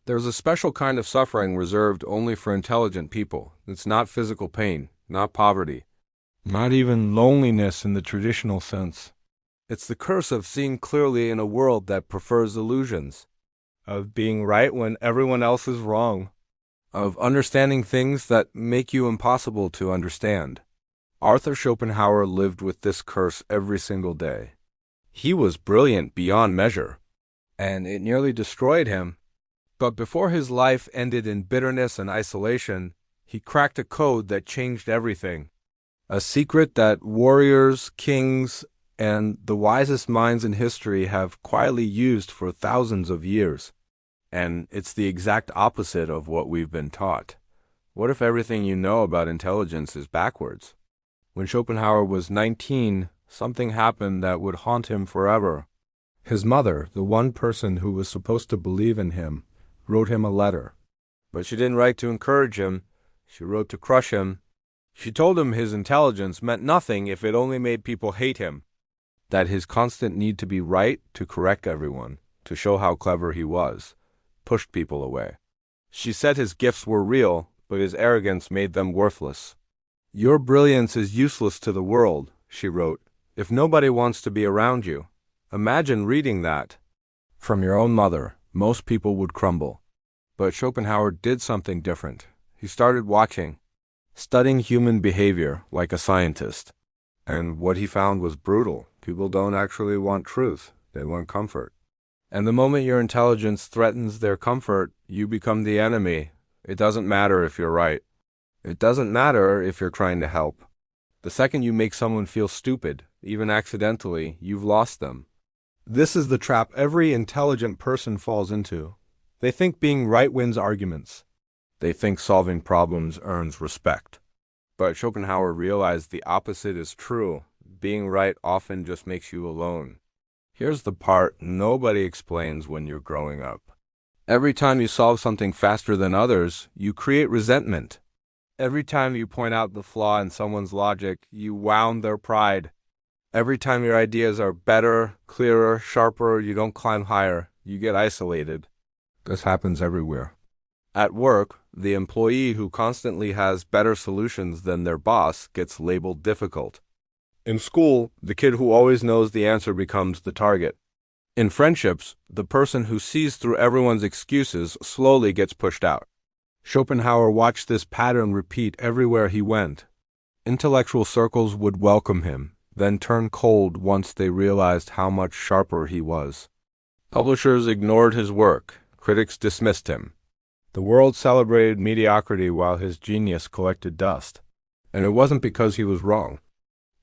There's a special kind of suffering reserved only for intelligent people. It's not physical pain, not poverty, not even loneliness in the traditional sense. It's the curse of seeing clearly in a world that prefers illusions, of being right when everyone else is wrong, of understanding things that make you impossible to understand. Arthur Schopenhauer lived with this curse every single day. He was brilliant beyond measure, and it nearly destroyed him. But before his life ended in bitterness and isolation, he cracked a code that changed everything. A secret that warriors, kings, and the wisest minds in history have quietly used for thousands of years. And it's the exact opposite of what we've been taught. What if everything you know about intelligence is backwards? When Schopenhauer was 19, something happened that would haunt him forever. His mother, the one person who was supposed to believe in him, wrote him a letter. But she didn't write to encourage him. She wrote to crush him. She told him his intelligence meant nothing if it only made people hate him. That his constant need to be right, to correct everyone, to show how clever he was, pushed people away. She said his gifts were real, but his arrogance made them worthless. Your brilliance is useless to the world, she wrote, if nobody wants to be around you. Imagine reading that. From your own mother, most people would crumble. But Schopenhauer did something different. He started watching, studying human behavior like a scientist. And what he found was brutal. People don't actually want truth. They want comfort. And the moment your intelligence threatens their comfort, you become the enemy. It doesn't matter if you're right. It doesn't matter if you're trying to help. The second you make someone feel stupid, even accidentally, you've lost them. This is the trap every intelligent person falls into. They think being right wins arguments. They think solving problems earns respect. But Schopenhauer realized the opposite is true. Being right often just makes you alone. Here's the part nobody explains when you're growing up. Every time you solve something faster than others, you create resentment. Every time you point out the flaw in someone's logic, you wound their pride. Every time your ideas are better, clearer, sharper, you don't climb higher, you get isolated. This happens everywhere. At work, the employee who constantly has better solutions than their boss gets labeled difficult. In school, the kid who always knows the answer becomes the target. In friendships, the person who sees through everyone's excuses slowly gets pushed out. Schopenhauer watched this pattern repeat everywhere he went. Intellectual circles would welcome him, then turn cold once they realized how much sharper he was. Publishers ignored his work. Critics dismissed him. The world celebrated mediocrity while his genius collected dust. And it wasn't because he was wrong.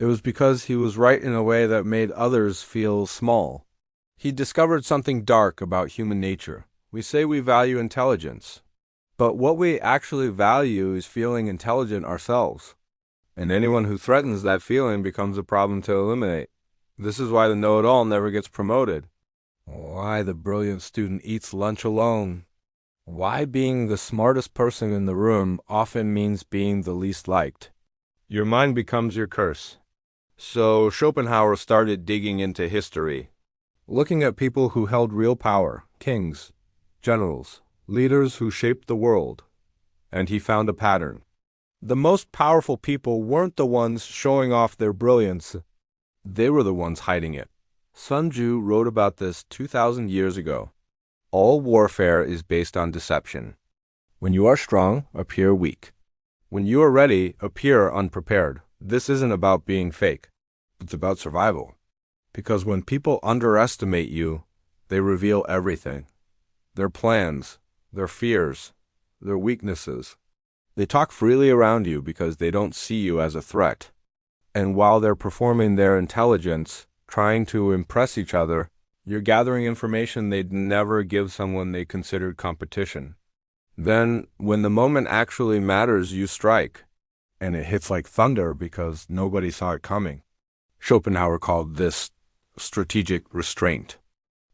It was because he was right in a way that made others feel small. He discovered something dark about human nature. We say we value intelligence, but what we actually value is feeling intelligent ourselves. And anyone who threatens that feeling becomes a problem to eliminate. This is why the know-it-all never gets promoted. Why the brilliant student eats lunch alone. Why being the smartest person in the room often means being the least liked. Your mind becomes your curse. So Schopenhauer started digging into history, looking at people who held real power, kings, generals, leaders who shaped the world. And he found a pattern. The most powerful people weren't the ones showing off their brilliance. They were the ones hiding it. Sun Tzu wrote about this 2,000 years ago. All warfare is based on deception. When you are strong, appear weak. When you are ready, appear unprepared. This isn't about being fake. It's about survival. Because when people underestimate you, they reveal everything. Their plans, their fears, their weaknesses. They talk freely around you because they don't see you as a threat. And while they're performing their intelligence, trying to impress each other, you're gathering information they'd never give someone they considered competition. Then, when the moment actually matters, you strike. And it hits like thunder because nobody saw it coming. Schopenhauer called this strategic restraint.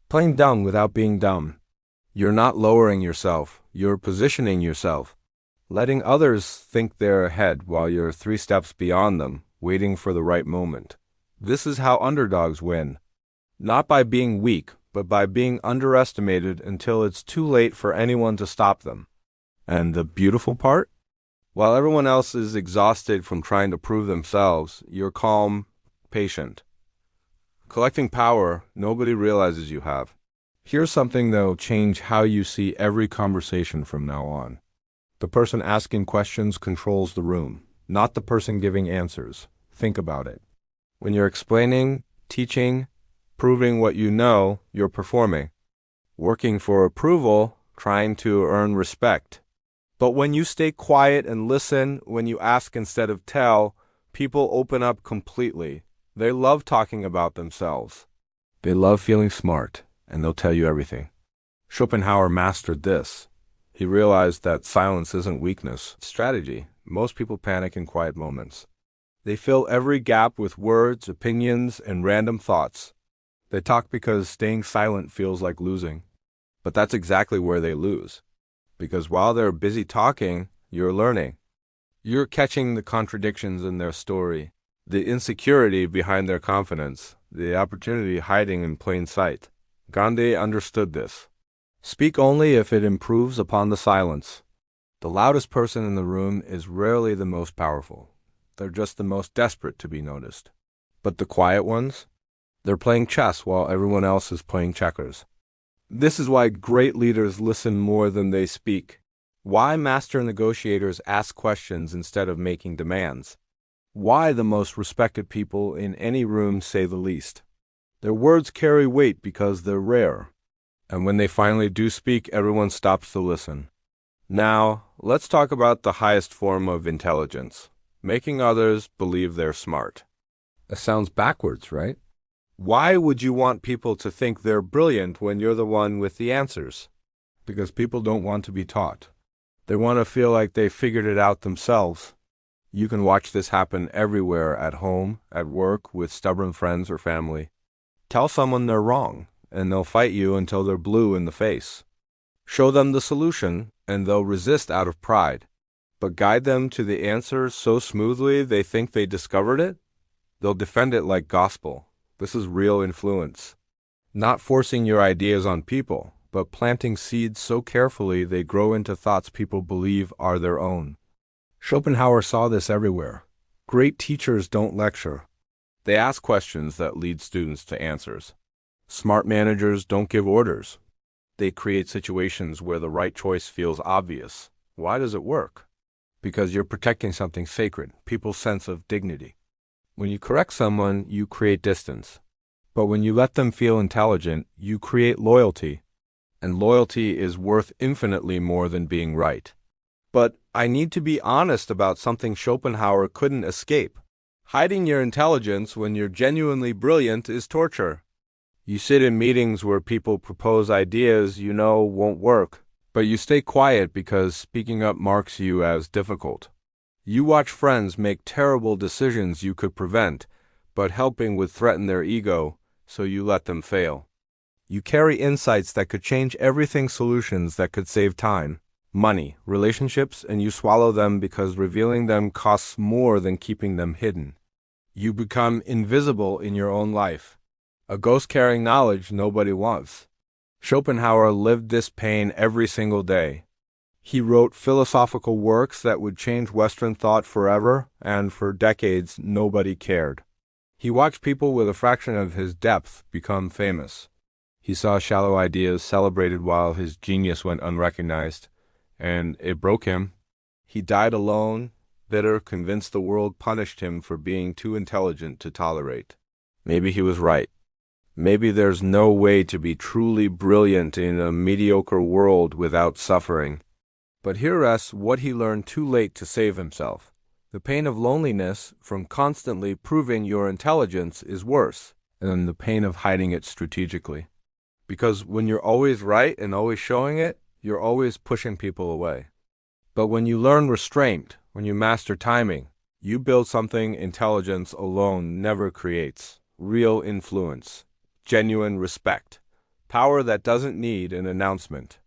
Playing dumb without being dumb. You're not lowering yourself, you're positioning yourself. Letting others think they're ahead while you're 3 steps beyond them, waiting for the right moment. This is how underdogs win. Not by being weak, but by being underestimated until it's too late for anyone to stop them. And the beautiful part? While everyone else is exhausted from trying to prove themselves, you're calm, patient. Collecting power nobody realizes you have. Here's something that'll change how you see every conversation from now on. The person asking questions controls the room, not the person giving answers. Think about it. When you're explaining, teaching, proving what you know, you're performing. Working for approval, trying to earn respect. But when you stay quiet and listen, when you ask instead of tell, people open up completely. They love talking about themselves. They love feeling smart, and they'll tell you everything. Schopenhauer mastered this. He realized that silence isn't weakness, it's strategy. Most people panic in quiet moments. They fill every gap with words, opinions, and random thoughts. They talk because staying silent feels like losing. But that's exactly where they lose. Because while they're busy talking, you're learning. You're catching the contradictions in their story, the insecurity behind their confidence, the opportunity hiding in plain sight. Gandhi understood this. Speak only if it improves upon the silence. The loudest person in the room is rarely the most powerful. They're just the most desperate to be noticed. But the quiet ones? They're playing chess while everyone else is playing checkers. This is why great leaders listen more than they speak. Why master negotiators ask questions instead of making demands. Why the most respected people in any room say the least. Their words carry weight because they're rare. And when they finally do speak, everyone stops to listen. Now, let's talk about the highest form of intelligence. Making others believe they're smart. That sounds backwards, right? Why would you want people to think they're brilliant when you're the one with the answers? Because people don't want to be taught. They want to feel like they figured it out themselves. You can watch this happen everywhere, at home, at work, with stubborn friends or family. Tell someone they're wrong, and they'll fight you until they're blue in the face. Show them the solution, and they'll resist out of pride. But guide them to the answer so smoothly they think they discovered it, they'll defend it like gospel. This is real influence. Not forcing your ideas on people, but planting seeds so carefully they grow into thoughts people believe are their own. Schopenhauer saw this everywhere. Great teachers don't lecture. They ask questions that lead students to answers. Smart managers don't give orders. They create situations where the right choice feels obvious. Why does it work? Because you're protecting something sacred, people's sense of dignity. When you correct someone, you create distance. But when you let them feel intelligent, you create loyalty. And loyalty is worth infinitely more than being right. But I need to be honest about something Schopenhauer couldn't escape. Hiding your intelligence when you're genuinely brilliant is torture. You sit in meetings where people propose ideas you know won't work, but you stay quiet because speaking up marks you as difficult. You watch friends make terrible decisions you could prevent, but helping would threaten their ego, so you let them fail. You carry insights that could change everything, solutions that could save time, money, relationships, and you swallow them because revealing them costs more than keeping them hidden. You become invisible in your own life, a ghost carrying knowledge nobody wants. Schopenhauer lived this pain every single day. He wrote philosophical works that would change Western thought forever, and for decades nobody cared. He watched people with a fraction of his depth become famous. He saw shallow ideas celebrated while his genius went unrecognized, and it broke him. He died alone, bitter, convinced the world punished him for being too intelligent to tolerate. Maybe he was right. Maybe there's no way to be truly brilliant in a mediocre world without suffering. But here rests what he learned too late to save himself. The pain of loneliness from constantly proving your intelligence is worse than the pain of hiding it strategically. Because when you're always right and always showing it, you're always pushing people away. But when you learn restraint, when you master timing, you build something intelligence alone never creates. Real influence, genuine respect, power that doesn't need an announcement.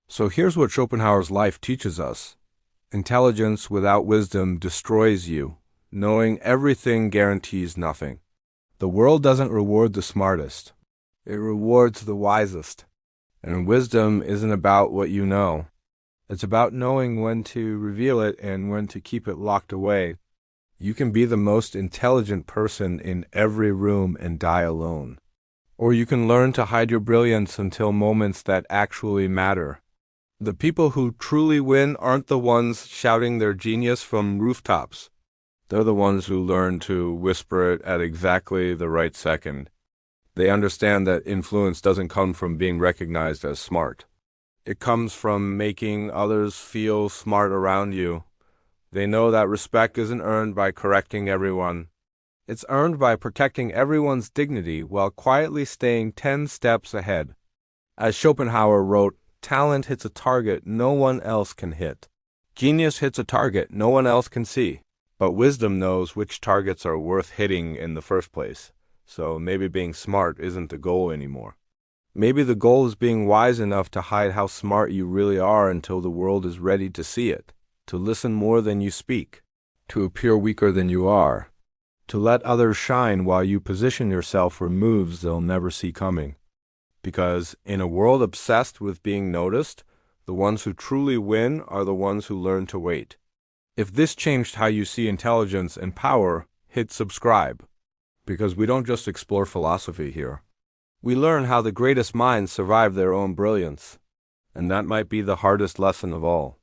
So here's what Schopenhauer's life teaches us. Intelligence without wisdom destroys you. Knowing everything guarantees nothing. The world doesn't reward the smartest. It rewards the wisest. And wisdom isn't about what you know. It's about knowing when to reveal it and when to keep it locked away. You can be the most intelligent person in every room and die alone. Or you can learn to hide your brilliance until moments that actually matter. The people who truly win aren't the ones shouting their genius from rooftops. They're the ones who learn to whisper it at exactly the right second. They understand that influence doesn't come from being recognized as smart. It comes from making others feel smart around you. They know that respect isn't earned by correcting everyone. It's earned by protecting everyone's dignity while quietly staying 10 steps ahead. As Schopenhauer wrote, talent hits a target no one else can hit. Genius hits a target no one else can see. But wisdom knows which targets are worth hitting in the first place. So maybe being smart isn't the goal anymore. Maybe the goal is being wise enough to hide how smart you really are until the world is ready to see it, to listen more than you speak, to appear weaker than you are, to let others shine while you position yourself for moves they'll never see coming. Because in a world obsessed with being noticed, the ones who truly win are the ones who learn to wait. If this changed how you see intelligence and power, hit subscribe. Because we don't just explore philosophy here. We learn how the greatest minds survive their own brilliance. And that might be the hardest lesson of all.